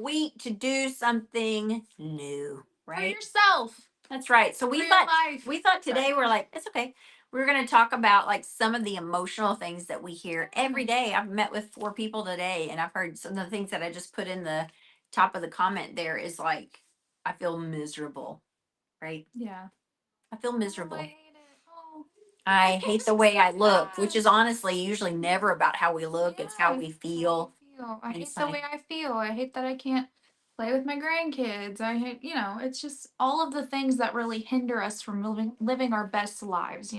week to do something new, For right? yourself, That's right. So for we your thought life. we thought Sorry. today we're like, it's okay. We're going to talk about like some of the emotional things that we hear every Mm, day. I've met with 4 people today and I've heard some of the things that I just put in the top of the comment there is like I feel miserable, right? yeah. I feel Oh, I miserable. hate it. Oh, I it hate makes the me way so I look, which sad. is honestly usually never about how we look, it's how Yeah, we it's how we feel feel. I hate the inside. way I feel. I hate that I can't play with my grandkids. I hate, it's just all of the things that really hinder us from living our best lives.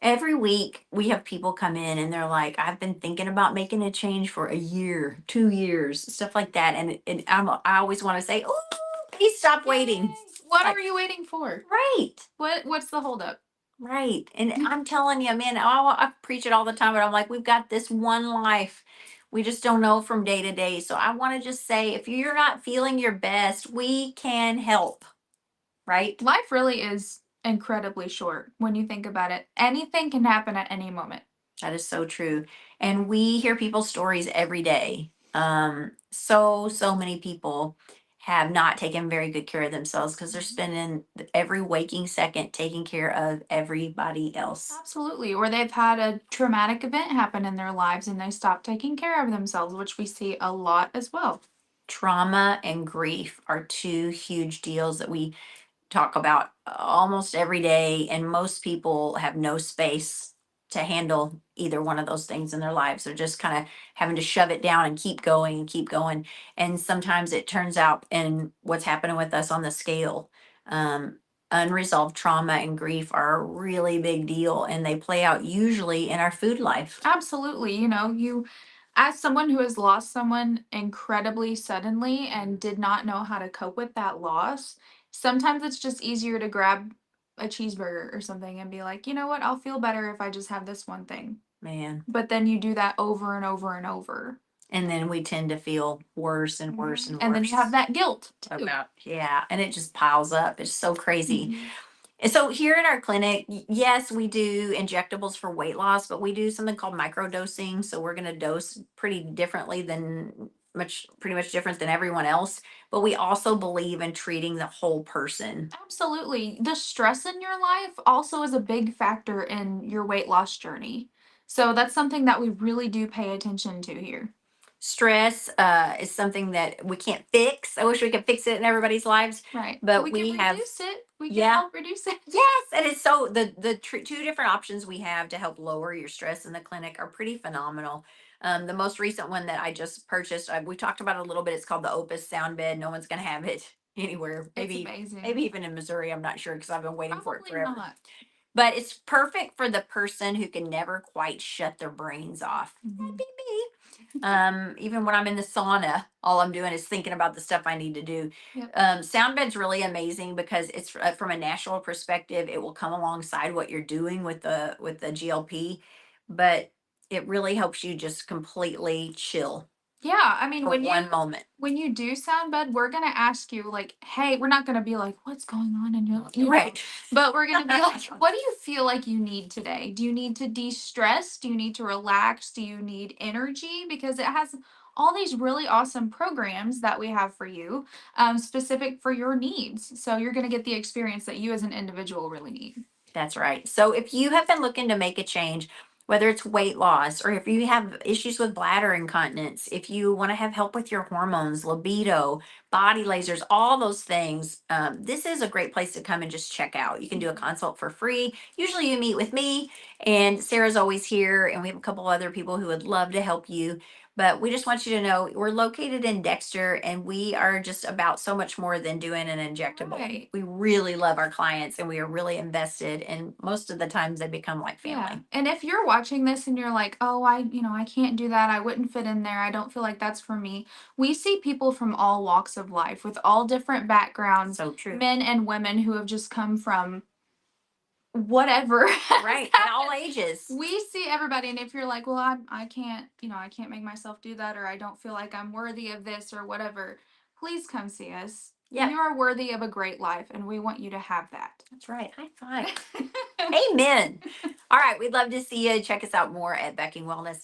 Every week we have people come in and they're like, I've been thinking about making a change for a year, 2 years, stuff like that. I always want to say, oh, please stop waiting. Yay! What Like, are you waiting for? right, What's the holdup? right. And I'm telling you, man, I preach it all the time, but I'm like, we've got this one life. We just don't know from day to day. So I want to just say, if you're not feeling your best, we can help, right? Life really is incredibly short when you think about it. Anything can happen at any moment. That is so true. And we hear people's stories every day. So many people have not taken very good care of themselves because they're Mhm. spending every waking second taking care of everybody else. Absolutely. Or they've had a traumatic event happen in their lives and they stop taking care of themselves, which we see a lot as well. Trauma and grief are two huge deals that we talk about almost every day, and most people have no space to handle either one of those things in their lives. They're just kind of having to shove it down and keep going and keep going. And sometimes it turns out in what's happening with us on the scale. Um, Unresolved trauma and grief are a really big deal, and they play out usually in our food life. Absolutely. As someone who has lost someone incredibly suddenly and did not know how to cope with that loss, sometimes it's just easier to grab a cheeseburger or something and be like, you know what, I'll feel better if I just have this one thing. Man. But then you do that over and over and over. And then we tend to feel worse and worse and And then you have worse that guilt too. about, yeah, and it just piles up. It's so crazy. Mhm. And so here in our clinic, yes, we do injectables for weight loss, but we do something called microdosing. So we're going to dose pretty differently than pretty much different than everyone else. But we also believe in treating the whole person. Absolutely. The stress in your life also is a big factor in your weight loss journey. So that's something that we really do pay attention to here. Stress is something that we can't fix. I wish we could fix it in everybody's lives, Right. But but we can we have, reduce it. We can yeah. help reduce it. Yes, and it's so two different options we have to help lower your stress in the clinic are pretty phenomenal. The most recent one that I just purchased, we talked about it a little bit. It's called the Opus Sound Bed. No one's going to have it anywhere. It's Maybe amazing. even in Missouri. I'm not sure because I've been waiting for it Probably forever. not. But it's perfect for the person who can never quite shut their brains off. That'd Mhm. be me. Even when I'm in the sauna, all I'm doing is thinking about the stuff I need to do. Yep. Sound bed's really amazing because it's from a natural perspective. It will come alongside what you're doing with the GLP, but it really helps you just completely chill Yeah, I mean, for one moment. when you do sound bed, we're gonna ask you like, hey, we're not gonna be like, what's going on in your, Right. but we're gonna be like, what do you feel like you need today? Do you need to de-stress? Do you need to relax? Do you need energy? Because it has all these really awesome programs that we have for you, specific for your needs. So you're gonna get the experience that you as an individual really need. That's right. So if you have been looking to make a change, whether it's weight loss or if you have issues with bladder incontinence, if you want to have help with your hormones, libido, body lasers, all those things, this is a great place to come and just check out. You can do a Mhm. consult for free. Usually you meet with me, and Sarah's always here, and we have a couple other people who would love to help you. But we just want you to know we're located in Dexter and we are just about so much more than doing an injectable. Right. We really love our clients and we are really invested, and most of the times they become like Yeah. family. And if you're watching this and you're like, oh, I can't do that. I wouldn't fit in there. I don't feel like that's for me. We see people from all walks of life with all different backgrounds, So true. men and women who have just come from whatever has Right. And all happened. ages. We see everybody. And if you're like, well, I can't, I can't make myself do that, or I don't feel like I'm worthy of this or whatever, please come see us. Yep. You are worthy of a great life, and we want you to have that. That's right. High five. Amen. All right. We'd love to see you. Check us out more at BeckingWellness.com.